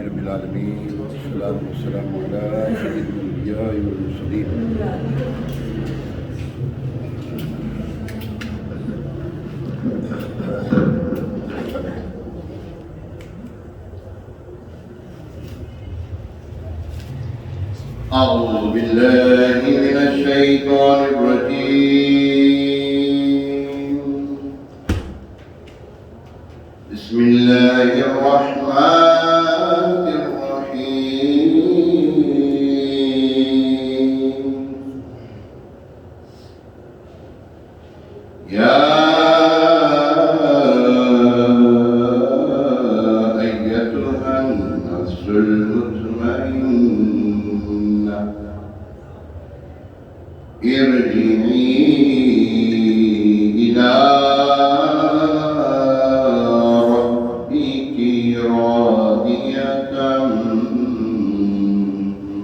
رب العالمين والصلاة والسلام على سيد الأنبياء والمرسلين أعوذ بالله من الشيطان الرجيم بسم الله الرحمن الرحيم يا أيتها النفس المطمئنة ارجعي إلى ربك راضية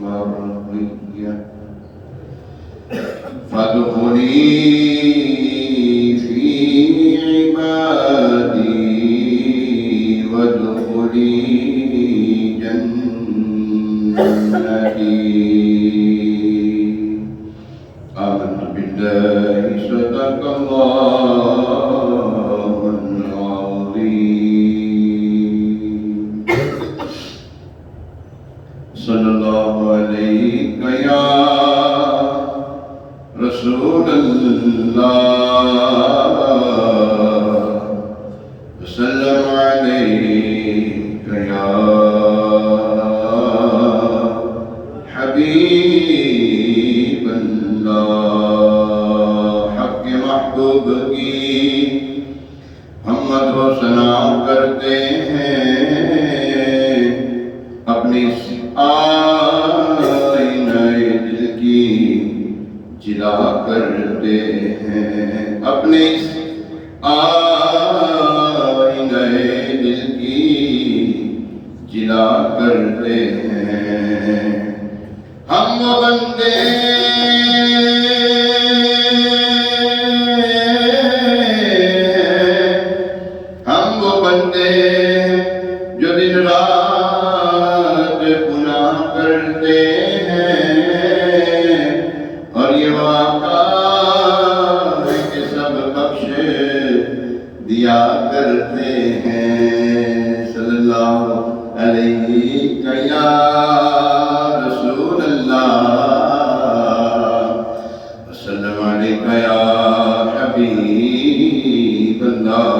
مرضية فادخلي في عبادي وادخلي جنتي آمنت بالله صدق الله العظيم صلى الله عليك يا رسول الله وسلم عليك يا حبيب اللہ حق محبوب کی ہم مدح و ثنا کرتے ہیں اپنی آئینہ دل کی جلا کرتے ہیں اپنے آئینہ دل کی جلا کرتے ہیں ہم وہ بندے جو دن رات گناہ کرتے ہیں اور یہ واقعہ ہے کہ سب بخش دیا کرتے ہیں صلی اللہ علیہ یا رسول اللہ وسلم علیک یا حبیب اللہ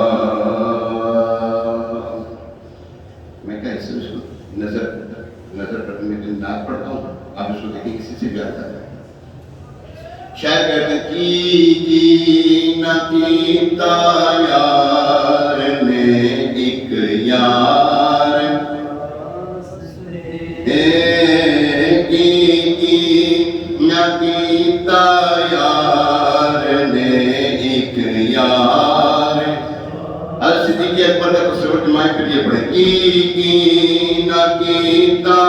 نظر پر میں نعت پڑھتا ہوں آپ اس کو دیکھیں کسی سے بھی آتا ہے شاید کہتے ہیں کی نہ کیتا یار نے ایک یار کی نہ کیتا یار نے ایک یار صدیق اکبر کا تصور جماعت کے لیے پڑھیں کی نہ کیتا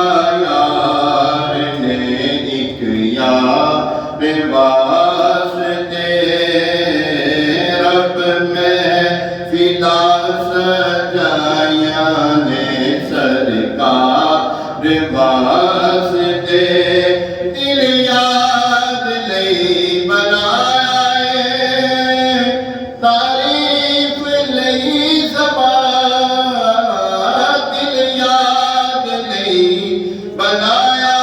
یار نے ایک یار واسطے رب میں فدا سجایا نے سرکار واسطے دل یاد لئی بنایا تعریف لئی زبان دل یاد لئی بنایا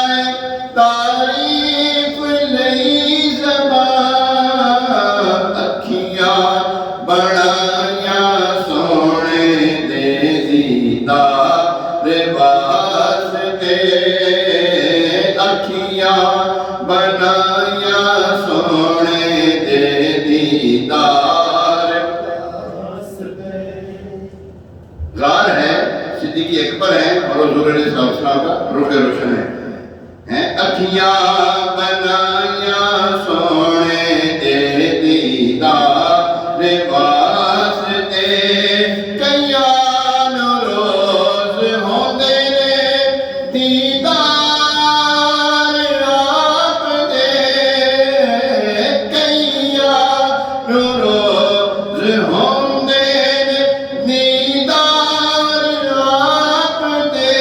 تعریف لئی زبان اکھیاں بڑھایا سونے دے دیدار واسطے اکھیاں بنایا سونے دے دیدار غار ہے صدیق اکبر ہے اور حضور علیہ السلام کا روح روشن ہے اکھیاں بنایا سونے دے دیدار واسطے کیان روز ہوندے نے دیدار آپ دے کیان روز ہوندے نے دیدار آپ دے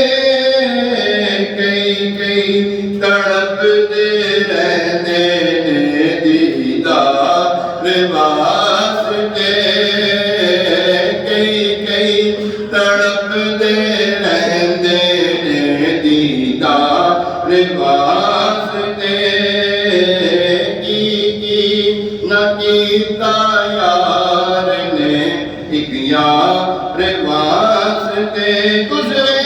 واسطے کی نہ کیتا یار نے ایک یار واسطے گزرے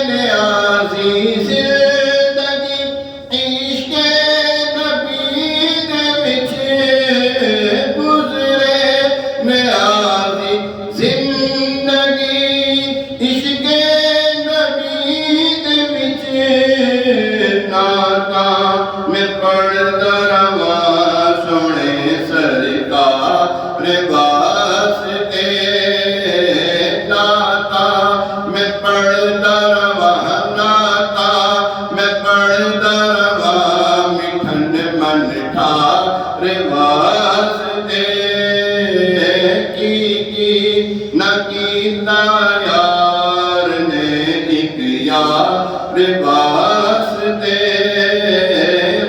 نیازی زندگی عشق نبی دے وچ گزرے نیازی زندگی عشق نبی دے وچ ناتا میں پڑھدا رہواں سونے سرکار واسطے ناتا میں پڑھدا رہواں ناتا میں پڑھدا رہواں مٹھن من ٹھار واسطے کی نہ کیتا یار نے ایک یار واسطے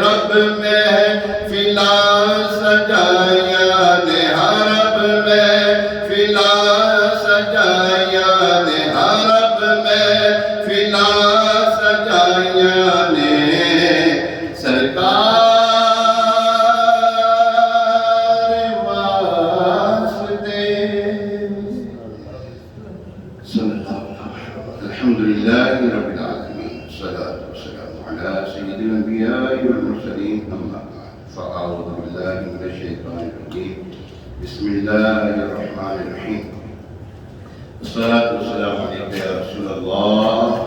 رب محفلا سجایا نے رب محفلا سجایا نے رب محفلا سجایا نے سرکار واسطے صلی اللہ علیہ وسلم الحمدللہ رب العالمین الصلاة والسلام على سید الانبیاء والمرسلین اما بعد فاعوذ باللہ من الشیطان الرجیم بسم اللہ الرحمن الرحیم الصلاة والسلام علیکہ یا رسول اللہ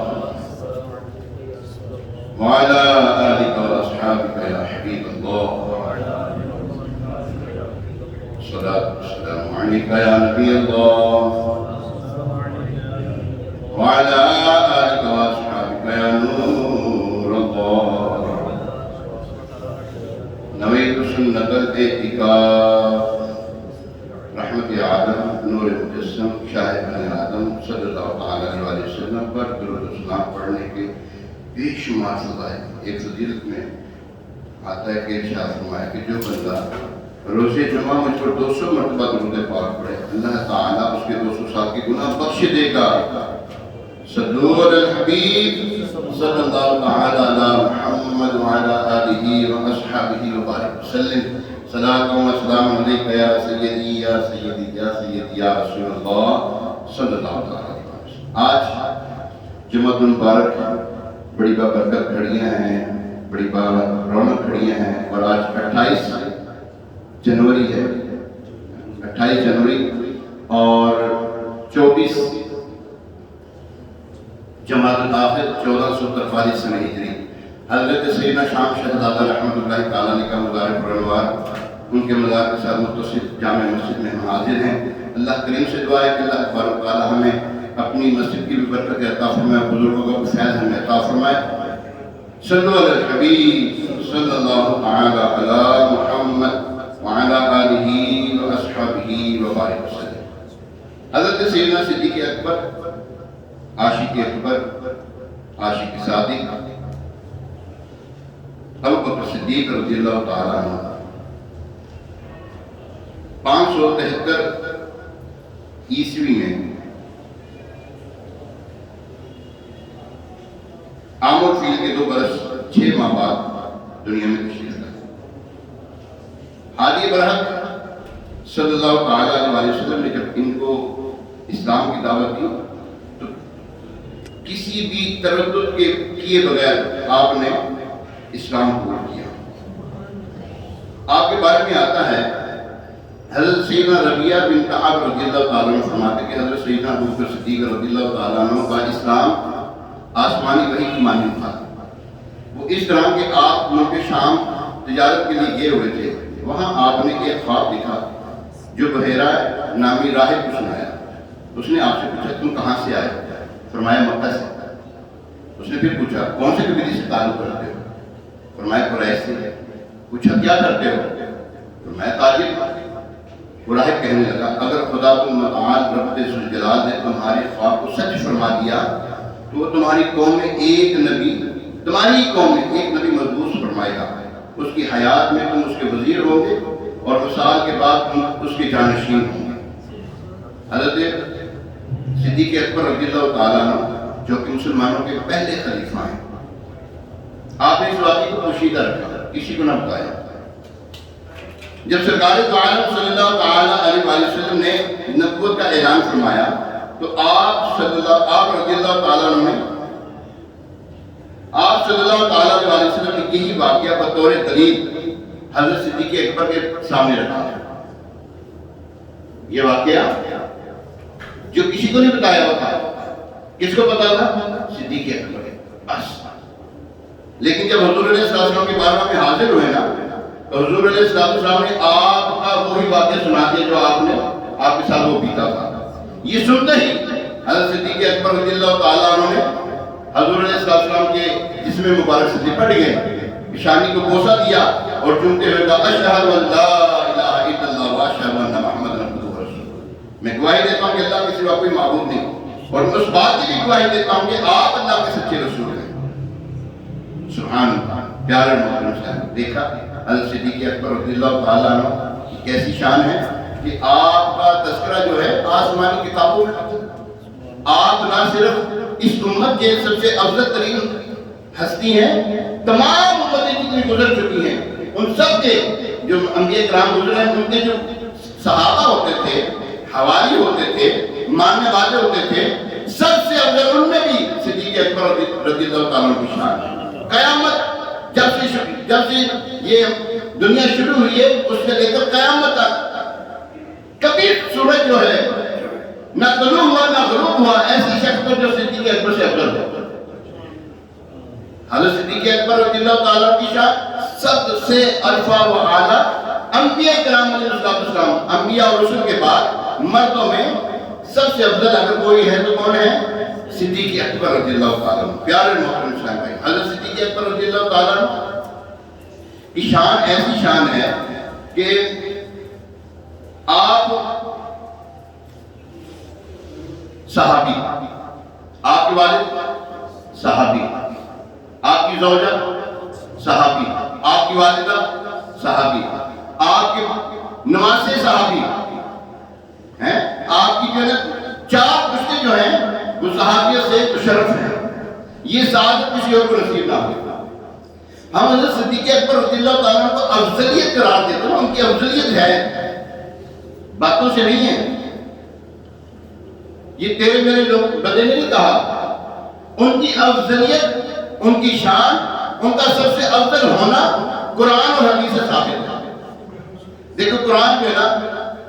وعلى آلك وأصحابك يا حبيب الله الصلاة والسلام عليك يا نبي الله وعلى آلك وأصحابك يا نور الله نويت سنة الاعتكاف رحمت عالم نور مجسم شاہد بن آدم صلی اللہ علیہ وسلم پر درود و سلام پڑھنے کے بے شمار فضائل ایک فضیلت میں آتا ہے کہ ارشاد فرمایا کہ جو بندہ روز جمعہ مجھ پر 200 مرتبہ درود پاک پڑھے اللہ تعالیٰ اس کے 200 سال کی گناہ بخش دے گا صلو علی الحبیب صلی اللہ تعالیٰ علی محمد وعلی آلہ واصحابہ وبارک وسلم صلاۃ و سلام علیکہ یا سیدی یا سیدی یا سیدی یا رسول اللہ صلی اللہ تعالیٰ علیہ وسلم آج جمعہ مبارک بڑی برکت کھڑیاں ہیں بڑی رونق کھڑیاں ہیں اور آج 28 جنوری ہے 28 جنوری اور 24 جمادی الآخر 1443 سنہ ہجری حضرت سیدنا شام شہزادہ رحمۃ اللہ تعالیٰ کا مبارک پروار ان کے مزار کے ساتھ متصل جامع مسجد میں ہم حاضر ہیں اللہ کریم سے دعا ہے کہ اللہ تبارک تعالیٰ ہمیں اپنی مسجد کی بھی برکت عطا فرمائے بزرگوں کا فیض ہمیں عطا فرمائے صلو علی الحبیب صلی اللہ تعالی علی محمد وعلی آلہ واصحابہ وبارک وسلم حضرت سیدنا صدیق اکبر عاشق اکبر عاشق صادق ابوبکر صدیق رضی اللہ تعالیٰ عنہ 573 عیسوی میں عام الفیل کے 2 برس 6 ماہ بعد دنیا میں تشریف لائے ہادی برحق صلی اللہ تعالیٰ علیہ وسلم نے جب ان کو اسلام کی دعوت دی تو کسی بھی تردد کے کیے بغیر آپ نے اسلام قبول کیا آپ کے بارے میں آتا ہے حضرت سیدنا ربیعہ بن کعب رضی اللہ تعالیٰ عنہ فرماتے کہ حضرت سیدنا ابوبکر صدیق رضی اللہ تعالیٰ عنہ کا اسلام آسمانی وحی کی مانند تھا وہ اس طرح کہ آپ ملک شام تجارت کے لیے گئے ہوئے تھے وہاں آپ نے ایک خواب دیکھا جو بحیرہ نامی راہب کو سنایا اس نے آپ سے پوچھا تم کہاں سے آئے فرمایا مکہ سے اس نے پھر پوچھا کون سے قبیلے سے تعلق رکھتے ہو فرمایا قریش سے پوچھا کیا کرتے ہو فرمایا تاجر وہ راہب کہنے لگا اگر خدا متعال رب ذوالجلال نے تمہارے خواب کو سچ فرما دیا تو وہ تمہاری قوم میں ایک نبی مبعوث فرمائے گا اس کی حیات میں تم اس کے وزیر ہوں گے اور وصال کے بعد تم اس کے جانشین ہوں گے حضرت صدیق اکبر رضی اللہ تعالیٰ عنہ جو کہ مسلمانوں کے پہلے خلیفہ ہیں آپ نے اس واقعے کو پوشیدہ رکھا، کسی کو نہ بتایا۔ جب سرکار دو عالم صلی اللہ تعالیٰ علیہ وآلہ وسلم نے نبوت کا اعلان فرمایا تو آپ رضی اللہ تعالیٰ عنہ نے آپ صلی اللہ تعالیٰ علیہ وسلم نے یہی واقعہ بطور دلیل حضرت صدیق اکبر کے سامنے رکھا۔ یہ واقعہ جو کسی کو نہیں بتایا ہوا تھا، کس کو پتا تھا؟ صدیق اکبر بس۔ لیکن جب حضور علیہ السلام کے بارگاہ میں حاضر ہوئے نا تو حضور علیہ السلام نے آپ کا وہی واقعہ سنا دیا جو آپ کے ساتھ وہ بیتا تھا۔ یہ سنتے ہی حضرت صدیق اکبر رضی اللہ تعالیٰ عنہ نے حضور علیہ السلام کے جسم مبارک سے لپٹ گئے، پیشانی کو بوسہ دیا اور چومتے ہوئے کہا اشہد ان لا الہ الا اللہ واشہد ان محمد عبدہ ورسولہ۔ میں گواہی دیتا ہوں کہ اللہ کے سوا کوئی معبود نہیں، اور میں اس بات کی بھی گواہی دیتا ہوں کہ آپ اللہ کے سچے رسول ہیں۔ سبحان اللہ۔ پیارے محترم صاحب، دیکھا حضرت صدیق اکبر رضی اللہ تعالیٰ عنہ کی کیسی شان ہے کہ آپ کا تذکرہ جو ہے آسمانی کتابوں میں، آپ نہ صرف اس امت کے سب سے افضل ترین ہستی ہیں، تمام امتیں جتنی گزر چکی ہیں ان سب کے جو انبیاء کرام گزرے ہیں ان کے جو صحابہ ہوتے تھے، حوالی ہوتے تھے، ماننے والے ہوتے تھے، سب سے افضل ان میں بھی صدیق اکبر رضی اللہ تعالیٰ کی شان ہے۔ قیامت جب سے یہ دنیا شروع ہوئی ہے اس سے لے کر قیامت تک کبھی سورج جو ہے نہ طلوع ہوا نہ غروب ہوا ایسی شخص پر جو صدیق اکبر سے افضل ہو۔ حضرت صدیق اکبر رضی اللہ تعالیٰ کی شان سب سے عرفہ و اعلیٰ، انبیاء کرام علیہ السلام، انبیاء اور رسول کے بعد مردوں میں سب سے افضل اگر کوئی ہے تو کون ہے؟ صدیق اکبر رضی اللہ تعالیٰ عنہ۔ پیارے محترم اسلام بھائی، حضرت صدیق اکبر رضی اللہ تعالیٰ عنہ کی شان ایسی شان ہے کہ آپ صحابی، آپ کے والد صحابی، آپ کی زوجہ صحابی، آپ کی والدہ صحابی، آپ کے نواسے صحابی ہیں، آپ کی جو ہے چار پشتے جو ہیں وہ صحابیت سے مشرف ہیں۔ یہ سعادت کسی اور کو نصیب نہ ہوئی۔ ہم حضرت صدیق اکبر رضی اللہ تعالیٰ کو افضلیت قرار دیتے ہیں، ان کی افضلیت ہے، باتوں سے نہیں ہے۔ یہ تیرے میرے لوگ بدے نے نہیں کہا، ان کی افضلیت، ان کی شان، ان کا سب سے افضل ہونا قرآن اور حدیث سے ثابت ہے۔ دیکھو قرآن جو ہے نا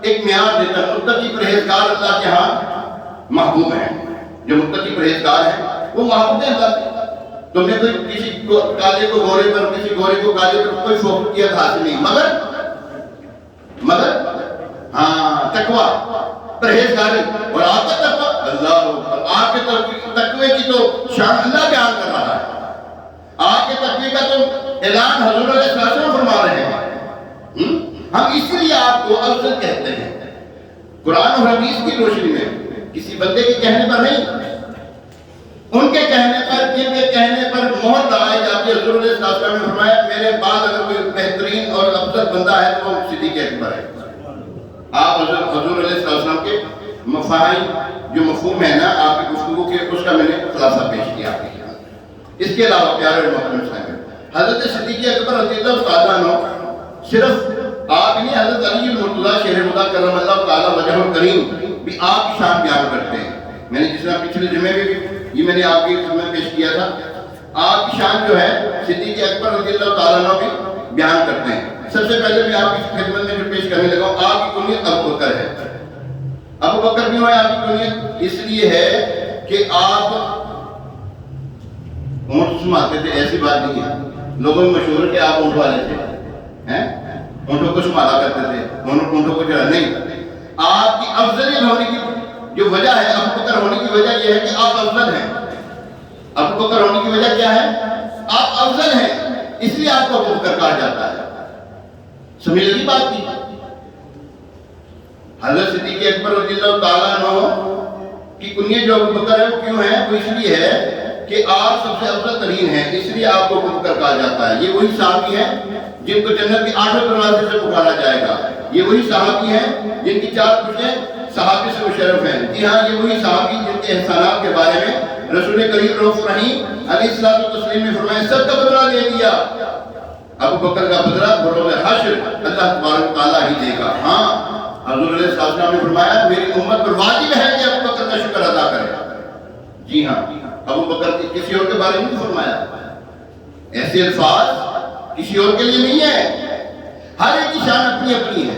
ایک معیار دیتا ہے، متقی پرہیزگار اللہ کے ہاں محبوب ہیں، جو متقی پرہیزگار ہیں وہ محبوب ہیں اللہ کے۔ تم نے کوئی کسی کالے کو گورے پر، کسی گورے کو کالے پر کوئی فوقیت حاصل نہیں، مگر ہاں تقویٰ، پرہیزگاری، اور آپ کا تقویٰ اللہ، آپ کے تقوی کی تو شان اللہ بیان کر رہا ہے، آپ کے تقوی کا تو اعلان حضور علیہ السلام فرما رہے ہیں۔ ہم اس لیے آپ کو افضل کہتے ہیں، قرآن اور حدیث کی روشنی میں، کسی بندے کے کہنے پر نہیں، ان کے کہنے پر، جن کے کہنے پر مہر لگائی جاتی ہے۔ حضور علیہ السلام نے فرمایا میرے بعد اگر کوئی بہترین اور افضل بندہ ہے تو وہ صدیق اکبر ہے۔ آپ حضور علیہ السلام کے مفاہیم جو مفہوم ہے نا آپ کی گفتگو کے، اس کا میں نے خلاصہ پیش کیا آپ کے خیال۔ اس کے علاوہ پیارے محترم صاحب، حضرت صدیق اکبر رضی اللہ تعالیٰ عنہ صرف آپ نہیں، حضرت علی المرتضیٰ شہر خدا کرم اللہ تعالیٰ وجہ الکریم بھی آپ کی شان بیان کرتے ہیں۔ میں نے جس طرح پچھلے جمعے میں بھی یہ میں نے آپ کی خدمت پیش کیا تھا، آپ کی شان جو ہے صدیق اکبر رضی اللہ تعالیٰ عنہ بھی بیان کرتے ہیں۔ سب سے پہلے میں آپ کی خدمت میں جو پیش کرنے لگا ہوں، آپ کی کنیت ابو بکر ہے۔ ابو بکر کیوں ہے آپ کی کنیت؟ اس لیے ہے کہ آپ اونٹ سماتے تھے، ایسی بات نہیں ہے، لوگوں میں مشہور ہے کہ آپ اونٹ والے تھے، اونٹوں کو سنبھالا کرتے تھے، اونٹوں کو چلا نہیں۔ آپ کی افضلیت ہونے کی جو وجہ ہے، ابو بکر ہونے کی وجہ یہ ہے کہ آپ افضل ہیں۔ ابو بکر ہونے کی وجہ کیا ہے؟ آپ افضل ہیں، اس لیے آپ کو ابو بکر کہا جاتا ہے۔ سمجھ لگی بات کی؟ حضرت صدیق اکبر رضی اللہ تعالیٰ عنہ کی کنیت جو ابو بکر ہے وہ کیوں ہے؟ وہ اس لیے ہے کہ آپ سب سے افضل ترین ہیں، اس لیے آپ کو ابو بکر کہا جاتا ہے۔ یہ وہی صحابی ہیں جن کو جنت کے 8 دروازے سے پکارا جائے گا۔ یہ وہی صحابی ہیں جن کی 4 پشتیں صحابی سے مشرف ہیں۔ جی ہاں، یہ وہی صحابی جن کے احسانات کے بارے میں رسول کریم رؤوف رحیم علیہ الصلوۃ والتسلیم نے فرمایا سب کا بدلہ دے دیا، ابو بکر کا بدلہ بروز حشر اللہ تبارک و تعالیٰ ہی دے گا۔ ہاں حضور علیہ السلام نے فرمایا میری امت پر واجب ہے کہ ابو بکر کا شکر ادا کرے۔ جی ہاں، ابو بکر کسی اور کے بارے میں نہیں فرمایا، ایسے الفاظ کسی اور کے لیے نہیں ہے، ہر ایک کی شان اپنی اپنی ہے۔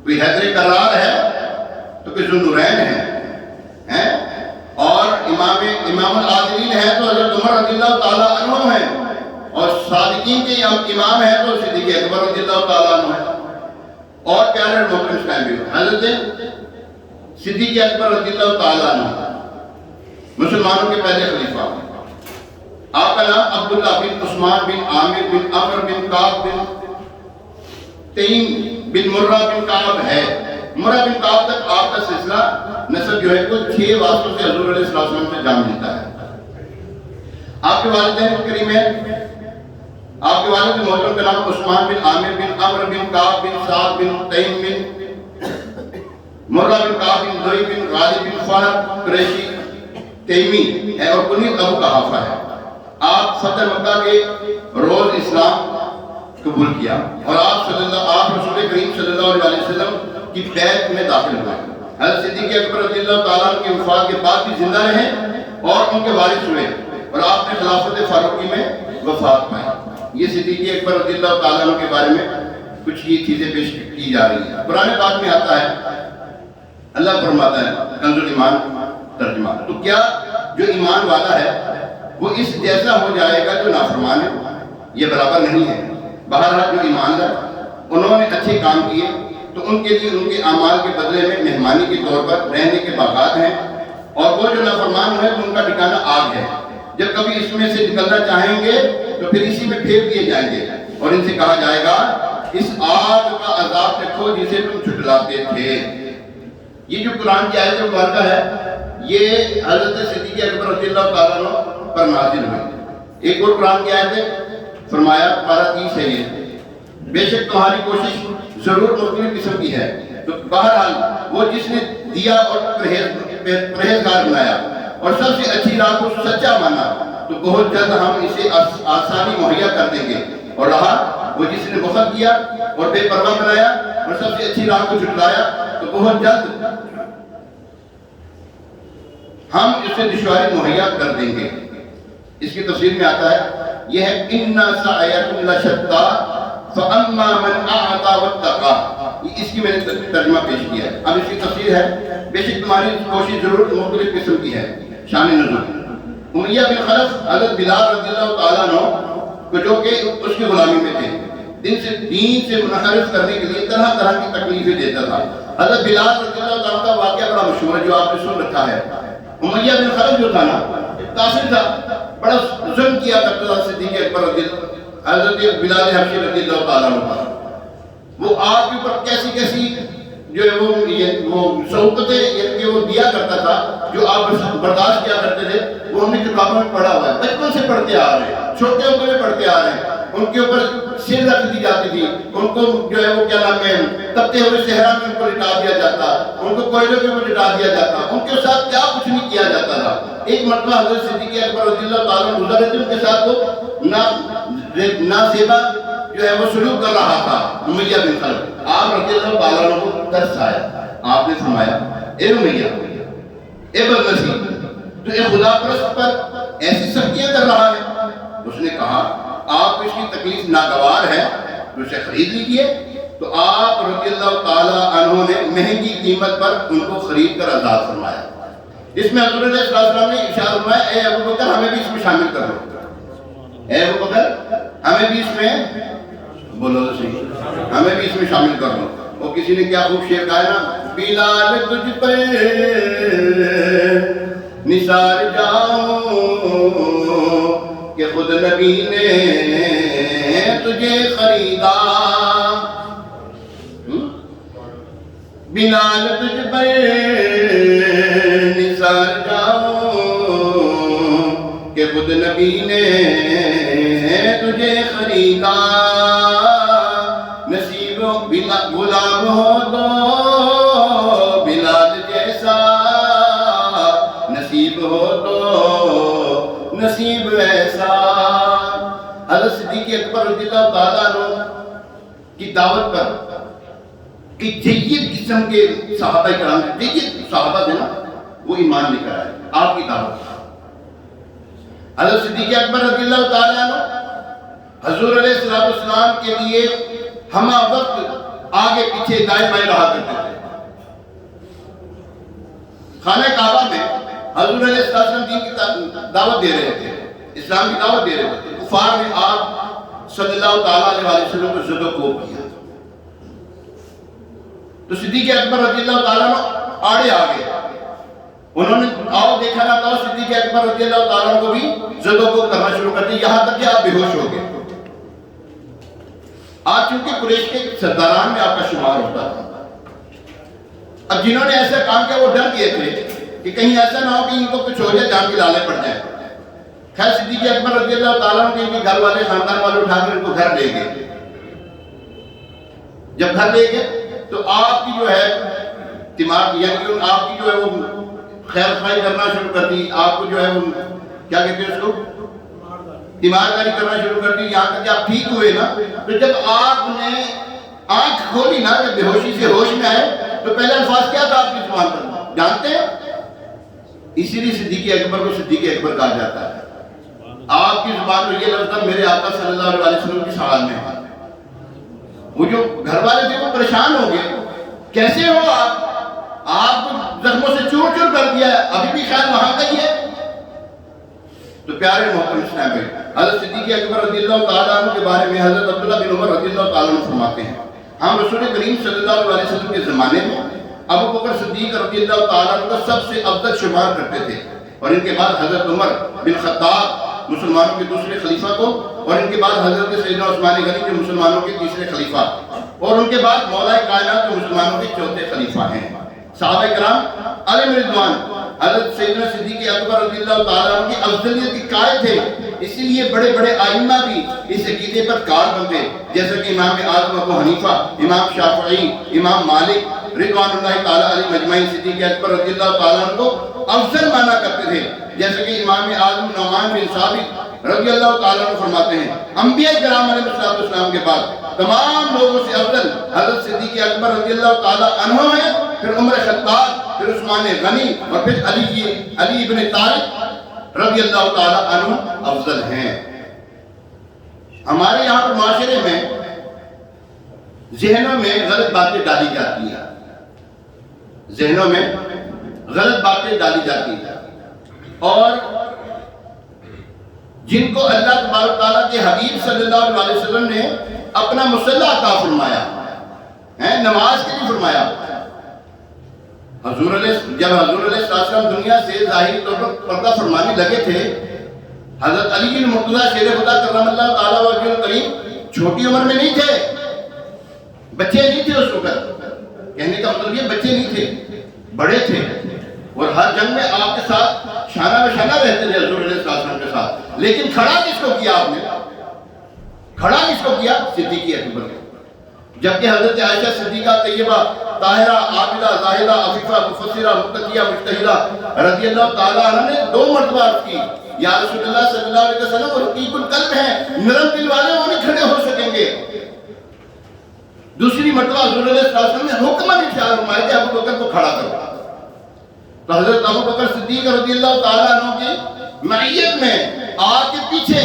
کوئی حیدر کرار ہے تو کوئی ذوالنورین ہے، اور امام العادلین ہے تو حضرت عمر رضی اللہ تعالیٰ عنہ ہے، اور صادقین کے امام ہے تو صدیق اکبر رضی اللہ تعالیٰ عنہ ہے، اور پیارے اور محترم اسلامی حضرت صدیق اکبر رضی اللہ تعالیٰ عنہ مسلمانوں کے پہلے خلیفہ۔ آپ کا نام عبداللہ بن عثمان بن عامر بن عمر بن کعب بن تیم بن مرہ بن کعب ہے۔ مرہ بن کعب تک آپ کا سلسلہ نسب جو ہے کل 6 واسطوں سے حضور علیہ السلام سے جا ملتا ہے۔ آپ کے والدین کریم ہیں، آپ کے والد محترم کا نام عثمان بن عامر بن عمر بن کعب بن سعد بن تیم بن مرہ بن کعب بن زئی بن غالب بن فہد قریشی تیمی ہے، اور کنیت ابو قحافہ ہے۔ آپ فتح مکہ کے روز اسلام قبول کیا، اور آپ رسول کریم صلی اللہ علیہ وسلم کی بیعت میں داخل ہوئے۔ حضرت صدیق اکبر رضی اللہ تعالیٰ عنہ کی وفات کے بعد بھی زندہ رہے اور ان کے وارث ہوئے، اور آپ نے خلافت فاروقی میں وفات پائی۔ یہ صدیق اکبر رضی اللہ تعالیٰ عنہ کے بارے میں کچھ یہ چیزیں پیش کی جا رہی ہیں۔ قرآن پاک میں آتا ہے، اللہ فرماتا ہے کنز الایمان ترجمہ، تو کیا جو ایمان والا ہے وہ اس جیسا ہو جائے گا جو نافرمان ہے؟ یہ برابر نہیں ہے۔ بہرحال جو ایماندار انہوں نے اچھے کام کیے تو ان کے لیے ان کے اعمال کے بدلے میں مہمانی کے طور پر رہنے کے باغات ہیں، اور وہ جو نافرمان ہوئے تو ان کا ٹھکانہ آگ ہے، جب کبھی اس میں سے نکلنا چاہیں گے تو پھر اسی میں پھینک دیے جائیں گے، اور ان سے کہا جائے گا اس آگ کا عذاب چکھو جسے تم جھٹلاتے تھے۔ یہ جو قرآن کی آیت مبارکہ ہے یہ حضرت صدیق اکبر رضی اللہ تعالیٰ عنہ پر نازل ہوئی۔ ایک اور قرآن کی آیت ہے، فرمایا پارہ 30 ہے یہ، بے شک تمہاری کوشش ضرور مختلف قسم کی ہے، تو بہرحال وہ جس نے دیا اور پرہیزگار بنایا اور سب سے اچھی راہ کو سچا مانا تو بہت جلد ہم اسے آسانی مہیا کر دیں گے، اور رہا وہ جس نے بخل کیا اور بے پرواہ بنایا اور سب سے اچھی راہ کو جھٹلایا تو بہت جلد ہم اسے دشواری مہیا کر دیں گے۔ اس کی تفسیر میں آتا ہے یہ ہے اِنَّا سَعْيَكُمْ لَشَتَّىٰ فَأَمَّا مَنْ أَعْطَىٰ وَاتَّقَىٰ، اس کی میں نے ترجمہ پیش کیا ہے۔ اب اس کی تفسیر ہے بے شک تمہاری کوشش ضرور مختلف قسم کی ہے۔ شان نزول، امیہ بن خلف حضرت بلال رضی اللہ تعالیٰ عنہ کو جو کہ اس کی غلامی میں تھے، دین سے منحرف کرنے کے لیے طرح طرح کی تکلیفیں دیتا تھا۔ حضرت بلال رضی اللہ تعالیٰ کا واقعہ بڑا مشہور ہے جو آپ نے سن رکھا ہے۔ امیہ بن خلف جو تھا نا کافر تھا، بڑا ظلم کیا کرتا تھا صدیق اکبر رضی اللہ، حضرت بلال حبشی رضی اللہ تعالیٰ عنہ، وہ آپ کے اوپر کیسی کیسی جو ہے وہ سہولتیں یعنی کہ وہ دیا کرتا تھا جو آپ برداشت کیا کرتے تھے، وہ ہم نے کتابوں میں پڑھا ہوا ہے، بچپن سے پڑھتے آ رہے ہیں، چھوٹے عمر میں پڑھتے آ رہے ہیں۔ ان کے اوپر سر رکھ دی جاتی تھی، ان کو جو ہے وہ کیا نام ہے تپتے ہوئے صحرا میں ان کو لٹا دیا جاتا، ان کو کوئلوں کے اوپر لٹا دیا جاتا، ان کے ساتھ کیا کچھ نہیں کیا جاتا تھا۔ ایک مرتبہ حضرت صدیق اکبر رضی اللہ تعالیٰ عنہ گزر رہے تھے، ان کے ساتھ وہ نازیبا جو ہے وہ سلوک کر رہا تھا امیہ بن خلف۔ آپ رضی اللہ تعالیٰ عنہ کو ترس آیا، آپ نے فرمایا اے امیہ، اے بدنصیب، تو اے خدا پرست پر ایسی سختیاں کر رہا ہے؟ اس نے کہا آپ کو اس کی تکلیف ناگوار ہے تو اسے خرید لیجئے۔ تو آپ رضی اللہ تعالیٰ عنہ نے مہنگی قیمت پر ان کو خرید کر آزاد فرمایا۔ اس میں حضور علیہ السلام نے ارشاد فرمایا اے ابو بکر ہمیں بھی اس میں شامل کر لو، اے ابو بکر ہمیں بھی اس میں بولو تو صحیح، ہمیں بھی اس میں شامل کر لو۔ اور کسی نے کیا خوب شعر گایا نا، بلال تجھ پہ نثار جاؤں کہ خود نبی نے تجھے خریدا، بلال تجھ پہ نثار جاؤں کہ خود نبی نے تجھے خریدا، نصیب غلام ہو تو بلال جیسا، نصیب ہو تو نصیب ایسا. حضرت صدیق اکبر رضی اللہ تعالیٰ عنہ کی دعوت پر کہ جید قسم کے صحابہ کرام، جید صحابہ تھے نا، وہ ایمان لے کر آئے آپ کی دعوت. حضرت صدیق اکبر رضی اللہ تعالیٰ عنہ حضور علیہ السلام کے لیے ہمہ وقت آگے پیچھے دائیں بائیں رہا کرتے تھے. خانہ کعبہ میں حضور علیہ السلام دین کی دعوت دے رہے تھے، اسلام کی دعوت دے رہے تھے. کفار نے آپ صلی اللہ تعالیٰ علیہ وسلم کو زد و کوب کیا تو صدیق اکبر رضی اللہ تعالیٰ عنہ آڑے آگے. انہوں نے آؤ دیکھا نہ تھا، صدیق اکبر رضی اللہ تعالیٰ عنہ کو بھی زد و کوب کرنا شروع کر دی، یہاں تک کہ آپ بے ہوش ہو گئے. آج چونکہ قریش کے سرداران میں آپ کا شمار ہوتا تھا. اب جنہوں نے ایسا کام کیا وہ ڈر گئے تھے کہ کہیں ایسا نہ ہو کہ ان کو کچھ ہو جائے، جان کی لالے پڑ جائیں. خیر صدیق اکبر رضی اللہ تعالیٰ عنہ کے گھر والے خاندان والے اٹھا کر ان کو گھر لے گئے. جب گھر لے گئے تو آپ کی جو ہے دماغ، یعنی آپ کی جو ہے وہ خیر خواہی کرنا شروع کر دی. آپ کو جو ہے وہ کیا کہتے ہیں اس کو، تیمارداری کرنا شروع کر دی. یہاں تک کہ آپ ٹھیک ہوئے نا، تو جب آپ نے آنکھ کھولی نا، جب بے ہوشی سے ہوش میں آئے تو پہلے الفاظ کیا تھا آپ کی زبان پر جانتے ہیں؟ اسی لیے صدیق اکبر کو صدیق اکبر کہا جاتا ہے. آپ کی زبان پر یہ لفظ میرے آقا صلی اللہ علیہ وسلم کی شان میں ہے. وہ جو گھر والے تھے وہ پریشان ہو گئے، کیسے ہو آپ کو زخموں سے چور چور کر دیا ہے، ابھی بھی خیال وہاں کا ہی ہے. تو پیارے محترم اسلام بھائی، حضرت صدیق اکبر رضی اللہ تعالیٰ عنہ کے بارے میں حضرت عبداللہ بن عمر رضی اللہ تعالیٰ عنہ فرماتے ہیں، ہم رسول کریم صلی اللہ علیہ وسلم کے زمانے میں ابو بکر صدیق رضی اللہ تعالیٰ عنہ کو سب سے افضل شمار کرتے تھے، اور ان کے بعد حضرت عمر بن خطاب مسلمانوں کے دوسرے خلیفہ کو، اور ان کے بعد حضرت سیدنا عثمان غنی جو مسلمانوں کے تیسرے خلیفہ، اور ان کے بعد مولا کائنات جو مسلمانوں کے چوتھے خلیفہ ہیں. صحابہ کرام علیہ رضوان حضرت سیدنا صدیق اکبر رضی اللہ تعالیٰ عنہ کی افضلیت کے قائل تھے. اسی لیے بڑے بڑے ائمہ بھی اس عقیدے پر کار بندے، جیسا کہ امام اعظم ابو حنیفہ، امام شافعی، امام مالک رضوان اللہ تعالیٰ علیہ مجمعین صدیق اکبر رضی اللہ تعالیٰ عنہ کو افضل مانا کرتے تھے. جیسا کہ امام اعظم نعمان بن ثابت رضی اللہ تعالیٰ عنہ فرماتے ہیں، انبیاء کرام علیہ السلام کے بعد تمام لوگوں سے افضل حضرت صدیق اکبر رضی اللہ تعالیٰ عنہ ہیں، پھر عمر خطاب، پھر عثمان غنی، اور پھر علی ابن طالب رضی اللہ تعالیٰ عنہ افضل ہیں. ہمارے یہاں پر معاشرے میں ذہنوں میں غلط باتیں ڈالی جاتی ہیں، ذہنوں میں غلط باتیں ڈالی جاتی ہیں، اور جن کو اللہ تبارک تعالیٰ کے حبیب صلی اللہ علیہ وسلم نے اپنا مصلی عطا فرمایا ہے، نماز کے لیے فرمایا. جب حضور علیہ السلام دنیا سے ظاہری طور پر پردہ فرمانے لگے تھے، حضرت علی بن مرتضیٰ شیر خدا کرم اللہ تعالیٰ وجہ کریم چھوٹی عمر میں نہیں تھے، بچے نہیں تھے اس وقت. کہنے کا مطلب یہ بچے نہیں تھے، بڑے تھے، اور ہر جنگ میں آپ کے ساتھ شانہ بشانہ رہتے تھے حضور علیہ السلام کے ساتھ. لیکن کھڑا کس کو کیا آپ نے؟ کھڑا کس کو کیا؟ صدیق اکبر. جبکہ حضرت عائشہ صدیقہ طیبہ طاہرہ عابدہ زاہدہ عفیفہ مفسرہ متقیہ مجتہدہ رضی اللہ تعالیٰ عنہ نے 2 مرتبہ عرض کی، یا رسول اللہ صلی اللہ علیہ وسلم وہ رقیق القلب ہیں، نرم دل والے وہ نہیں کھڑے ہو سکیں گے. دوسری مرتبہ حضور علیہ السلام نے حکم ارشاد فرمایا کہ ابو بکر کو کھڑا کرو. تو حضرت ابو بکر صدیق رضی اللہ تعالیٰ عنہ کی معیت میں آپ کے پیچھے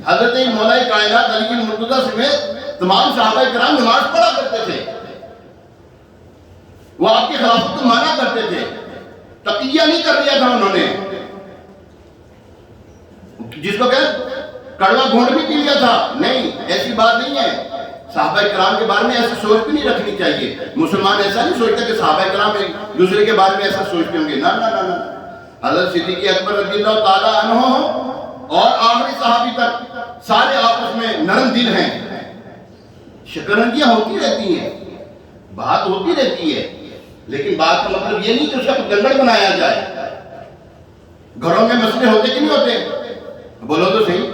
حضرت مولا کائنات علی بن مرتضیٰ سمیت تمام صحابہ کرام نماز پڑھا کرتے تھے. وہ آپ کی خلافت کو مانا کرتے تھے، تقیہ نہیں کر دیا تھا انہوں نے. جس کو کہ کڑوا گھونٹ بھی پی لیا تھا، نہیں، ایسی بات نہیں ہے. صحابہ کرام کے بارے میں ایسی سوچ بھی نہیں رکھنی چاہیے. مسلمان ایسا نہیں سوچتا کہ صحابہ کرام ایک دوسرے کے بارے میں ایسا سوچتے ہوں گے. نہ نہ نہ نہ. حضرت صدیق اکبر رضی اللہ تعالیٰ عنہ اور آخری صحابی تک سارے آپس میں نرم دل ہیں. شکنجیاں ہوتی رہتی ہیں، بات ہوتی رہتی ہے، لیکن بات کا مطلب یہ نہیں کہ اس کا گنگڑ بنایا جائے. گھروں میں مسئلے ہوتے کہ نہیں ہوتے؟ بولو تو صحیح.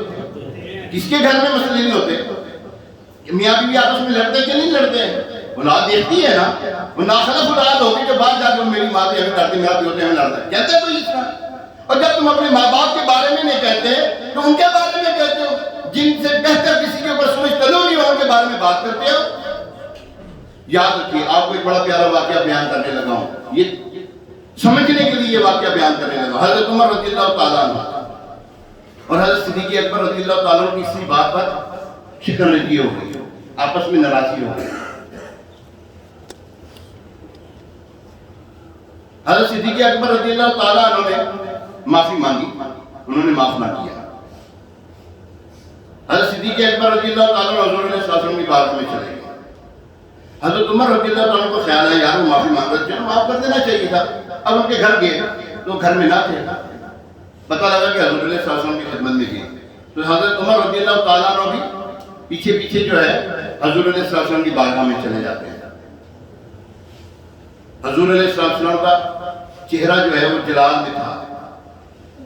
کس کے گھر میں مسئلے نہیں ہوتے؟ میاں بیوی آپس میں لڑتے کہ نہیں لڑتے؟ اولاد دیکھتی ہے نا، وہ ناخلف اولاد ہوگی جو بعد جا کے میری ماں بھی ہمیں لڑتی، میرا بھی ہوتے ہمیں لڑتا ہے، کہتے ہیں تو اس طرح. اور جب تم اپنے ماں باپ کے بارے میں نہیں کہتے تو ان کے بارے میں کہتے ہو، جن سے بہتر کسی کے اوپر سوچ تلو نہیں ہو ان کے بارے میں بات کرتے ہو۔ یاد رکھیے، آپ کو ایک بڑا پیارا واقعہ بیان کرنے لگا ہوں، یہ سمجھنے کے لیے یہ واقعہ بیان کرنے لگا۔ حضرت عمر رضی اللہ تعالیٰ عنہ اور حضرت صدیق اکبر رضی اللہ تعالیٰ عنہ کی اسی بات پر شکن رجی ہو گئی، آپس میں ناراضی ہو گئی۔ حضرت صدیق اکبر رضی اللہ تعالیٰ عنہ نے معافی مانگی، انہوں نے معاف نہ کیا۔ حضرت صدیق اکبر رضی اللہ تعالیٰ عنہ حضور علیہ السلام کی بات میں چلے گئے۔ حضرت عمر رضی اللہ تعالیٰ عنہ کو خیال ہے یار وہ معافی مانگ رہے تھے، معاف کر دینا چاہیے تھا۔ اب ان کے گھر گئے تو گھر میں نہ تھے، پتہ لگا کہ حضور علیہ السلام کی خدمت میں گئے، تو حضرت عمر رضی اللہ تعالیٰ عنہ بھی پیچھے پیچھے جو ہے حضور علیہ السلام کی بارگاہ میں چلے جاتے ہیں۔ حضور علیہ السلام کا چہرہ جو ہے وہ جلال میں تھا،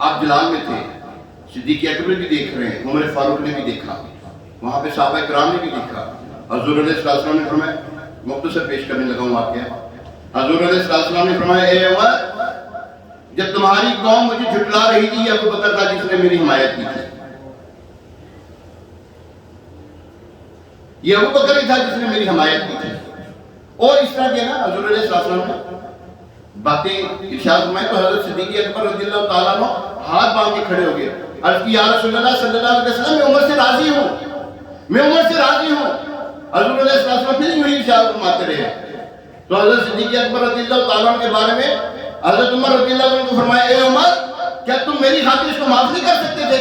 آپ جلال میں تھے، صدیق اکبر بھی دیکھ رہے ہیں، عمر فاروق نے بھی دیکھا، وہاں پہ صحابہ کرام نے بھی دیکھا۔ حضور علیہ السلام نے فرمایا، مختصر پیش کرنے لگا ہوں واقعہ۔ حضور علیہ السلام نے فرمایا، اے عمر، جب تمہاری قوم مجھے جھٹلا رہی تھی، یہ ابو بکر تھا جس نے میری حمایت کی تھی، یہ ابو بکر ہی تھا جس نے میری حمایت کی تھی۔ اور اس طرح کے نا حضور علیہ السلام نے باتیں ارشاد فرمائے تو حضرت صدیق اکبر رضی اللہ تعالیٰ عنہ ہاتھ باندھ کے کھڑے ہو گئے، عرض کی یا رسول اللہ صلی اللہ علیہ وسلم، میں عمر سے راضی ہوں، میں عمر سے راضی ہوں۔ حضور علیہ السلام پھر یوں ہی ارشاد فرماتے رہے۔ تو حضرت صدیق اکبر رضی اللہ تعالیٰ عنہ کے بارے میں حضرت عمر رضی اللہ عنہ کو فرمایا، اے عمر، کیا تم میری خاطر اس کو معاف نہیں کر سکتے تھے؟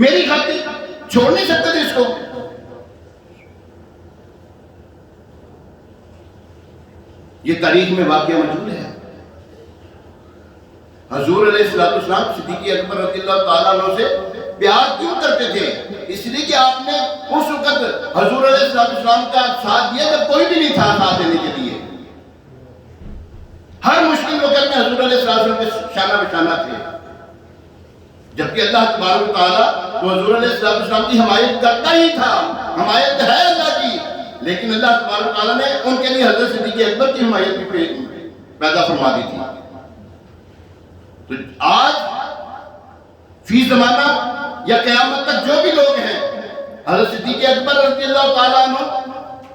میری خاطر چھوڑ نہیں سکتے تھے اس کو؟ یہ تاریخ میں واقعہ موجود ہے۔ حضور علیہ السلام صدیق اکبر رضی اللہ تعالیٰ عنہ سے پیار کیوں کرتے تھے؟ اس لیے کہ آپ نے اس وقت حضور علیہ السلام کا ساتھ دیا جب کوئی بھی نہیں تھا ساتھ دینے کے لیے۔ ہر مشکل وقت میں حضور علیہ السلام کے شانہ بشانہ تھے، جبکہ اللہ تبارک و تعالیٰ تو حضور علیہ السلام کی حمایت کرتا ہی تھا، حمایت ہے اللہ کی، لیکن اللہ تبارک و تعالیٰ نے ان کے لیے حضرت صدیق اکبر کی حمایت بھی پیدا فرما دی تھی۔ تو آج فی زمانہ یا قیامت تک جو بھی لوگ ہیں، حضرت صدیق اکبر رضی اللہ تعالیٰ عنہ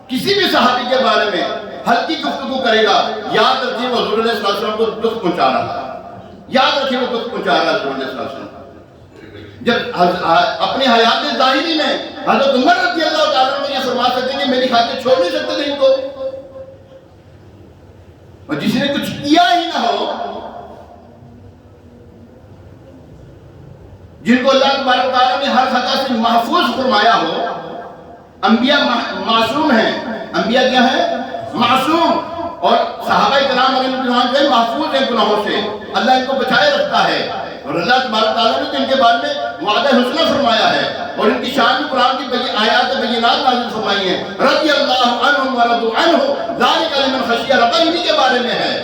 کسی بھی صحابی کے بارے میں ہلکی گفتگو کرے گا، یاد رکھیے وہ حضور علیہ السلام کو دکھ پہنچا رہا ہے، یاد رکھیے وہ دکھ پہنچا رہا ہے حضور علیہ السلام۔ جب اپنی حیات ظاہری میں حضرت عمر رضی اللہ تعالیٰ عنہ یہ فرما سکتے ہیں کہ میری خاطر چھوڑ نہیں سکتے تھے ان کو، اور جس نے کچھ کیا ہی نہ ہو، جن کو اللہ تبارک تعالیٰ نے ہر خطا سے محفوظ فرمایا ہو۔ انبیاء معصوم ہیں، انبیاء کیا ہیں؟ معصوم، اور صحابہ کرام علیہ السلام جو محفوظ ہیں گناہوں سے، اللہ ان کو بچائے رکھتا ہے، اور اللہ تبارک تعالیٰ نے ان کے بارے میں وعدہ حسنہ فرمایا ہے، اور ان کی شان میں قرآن کی آیات بینات نازل فرمائی ہیں، رضی اللہ عنہم ورضوا عنہ ذالک لمن خشی ربہ، انہی کے بارے میں ہے۔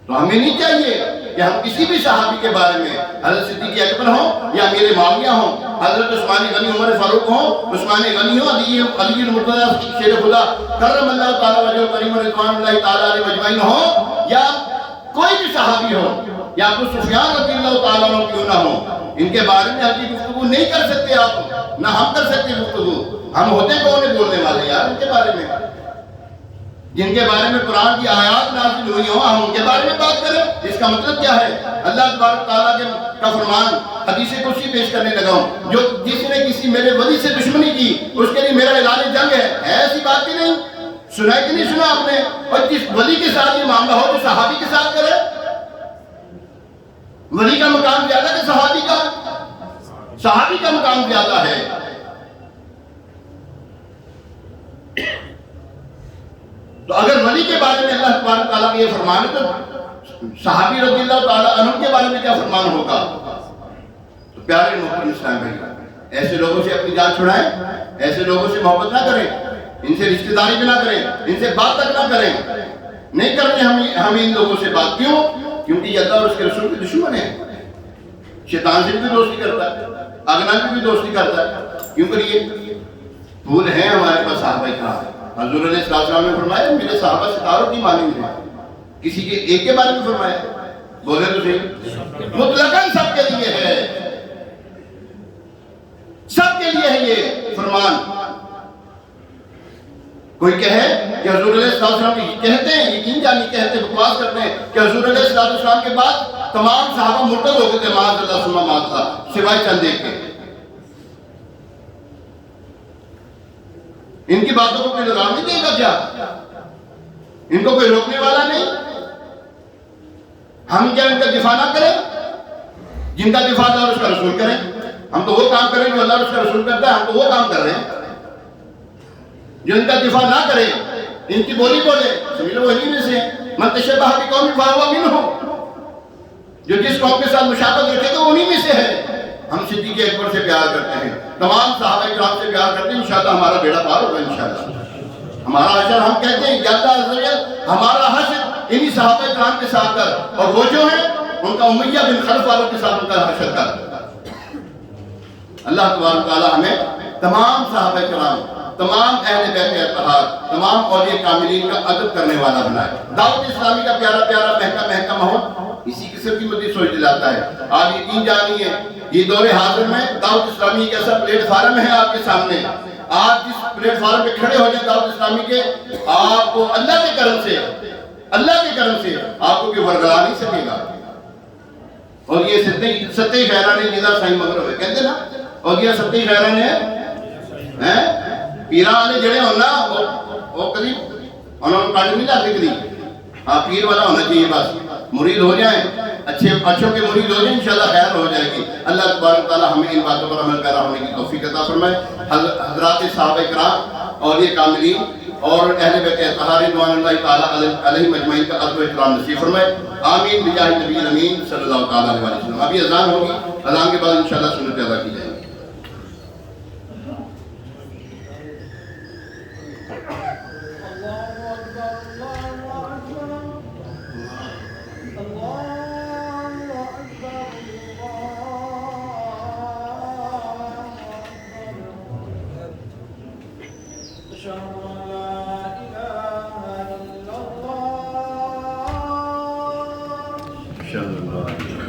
تو ہمیں نہیں چاہیے کہ ہم کسی بھی صحابی کے بارے میں، حضرت صدیق اکبر ہوں یا امیر معاویہ ہوں، حضرت عثمان غنی عمر فاروق ہوں، عثمان غنی ہوں، علی المرتضی شیر خدا کرم اللہ تعالیٰ وجہ کریم رضوان اللہ تعالیٰ علیہ مجمعین ہوں، یا کوئی بھی صحابی ہو، یا ابو سفیان رضی اللہ تعالیٰ عنہ کیوں نہ ہو، ان کے بارے میں ہلکی گفتگو نہیں کر سکتے آپ، نہ ہم کر سکتے گفتگو۔ ہم ہوتے کون ہیں بولنے والے یار ان کے بارے میں؟ جن کے بارے میں قرآن کی آیات نازل ہوئی ہوں ہم ان کے بارے میں بات کریں، اس کا مطلب کیا ہے؟ اللہ تبارک تعالیٰ کا فرمان حدیث قدسی پیش کرنے لگا ہوں، جو جس نے کسی میرے ولی سے دشمنی کی اس کے لیے میرا اعلان جنگ ہے ایسی بات کی نہیں؟ سنا کہ نہیں سنا آپ نے؟ اور جس ولی کے ساتھ یہ معاملہ ہو جو صحابی کے ساتھ کرے، ولی کا مقام زیادہ کہ صحابی کا؟ صحابی کا مقام زیادہ ہے۔ تو اگر ولی کے بارے میں اللہ تبارک تعالیٰ کا یہ فرمان ہے تو صحابی رضی اللہ تعالیٰ عنہ کے بارے میں کیا فرمان ہوگا؟ تو پیارے محترم اسلام بھائی، ایسے لوگوں سے اپنی جان چھڑائیں، ایسے لوگوں سے محبت نہ کریں، ان سے رشتہ داری بھی نہ کریں، ان سے بات تک نہ کریں، نہیں کرتے ہم ان لوگوں سے بات۔ کیوں؟ کیونکہ یہ اللہ اور اس کے رسول کے دشمن ہیں، شیطان سے بھی دوستی کرتا ہے، اگنا بھی دوستی کرتا ہے۔ کیوں کریے؟ پھول ہیں ہمارے پاس صحابہ کرام، حضور علیہ السلام نے فرمایا میرے صحابہ ستاروں کی مانند ہیں، کسی کے ایک کے بارے میں فرمایا، بولے تو صحیح، مطلقاً سب کے لیے ہے، سب کے لیے ہے یہ فرمان۔ کوئی کہے کہ حضور علیہ السلام کہتے ہیں، یقین جانی کہتے ہیں، بکواس کرتے ہیں کہ حضور علیہ السلام کے بعد تمام صحابہ مرتد ہو گئے تھے، معاذ اللہ ثم معاذ اللہ، سوائے چند ایک کے۔ ان کی باتوں کو کوئی لگام نہیں دے گا کیا؟ ان کو کوئی روکنے والا نہیں؟ ہم کیا ان کا دفاع نہ کریں؟ جن کا دفاع اللہ اور اس کا رسول کریں۔ ہم تو وہ کام کریں جو اللہ اور اس کا رسول کرتا ہے، ہم تو وہ کام کر رہے ہیں۔ جو ان کا دفاع نہ کرے، ان کی بولی بولے، سمجھ لو وہی میں سے ہیں۔ من تشبہ بقوم فہو منہ، جو جس قوم کے ساتھ مشابہت رکھے تو انہی میں سے ہے۔ ہم صدیق اکبر سے پیار کرتے ہیں، تمام صحابہ کرام سے پیار کرتے ہیں، انشاءاللہ ہمارا بیڑا پار ہوگا انشاءاللہ۔ ہمارا حشر، ہم کہتے ہیں یا اللہ عز و جل ہمارا حشر انہی صحابہ کرام کے ساتھ کر، اور وہ جو ہیں ان کا امیہ بن خلف والوں کے ساتھ ان کا حشر کر۔ اللہ تبارک و تعالی ہمیں تمام صحابہ کرام، تمام اہل بیت اتحاد، تمام اولیاء کاملین کا ادب کرنے والا بنائے۔ دعوت اسلامی کا پیارا پیارا مہکا مہکا ماحول اسی قسم کی مزید سوچ دلاتا ہے۔ آپ یقین جانیے یہ دور حاضر میں دعوت اسلامی ایک ایسا پلیٹ فارم ہے آپ کے سامنے، آپ جس پلیٹ فارم پہ کھڑے ہو جائیں دعوت اسلامی کے، آپ کو اللہ کے کرم سے آپ کو کوئی ورگلا نہیں سکے گا۔ اور یہ ستے خیران جزا سائیں مغرب ہے کہتے نا، اور یہ ستے خیران ہے پیران والے جڑے ہونا وہ کبھی انہوں نے کاٹ نہیں لاتے کبھی۔ ہاں پیر والا ہونا چاہیے، بس مرید ہو جائیں، اچھوں کے مرید ہو جائیں، انشاءاللہ خیر ہو جائے گی۔ اللہ تبارک و تعالی ہمیں ان باتوں پر عمل پیرا ہونے کی توفیق عطا فرمائے۔ حضرات صحابہ کرام اور یہ کاملین اور اہل بیت اطہار رضوان اللہ تعالی علیہم اجمعین کا ادب و احترام نصیب فرمائے، آمین بجاہ نبی الامین صلی اللہ تعالی علیہ وسلم۔ ابھی اذان ہوگی، اذان کے بعد انشاءاللہ سنت ادا کی جائے گی۔ شاء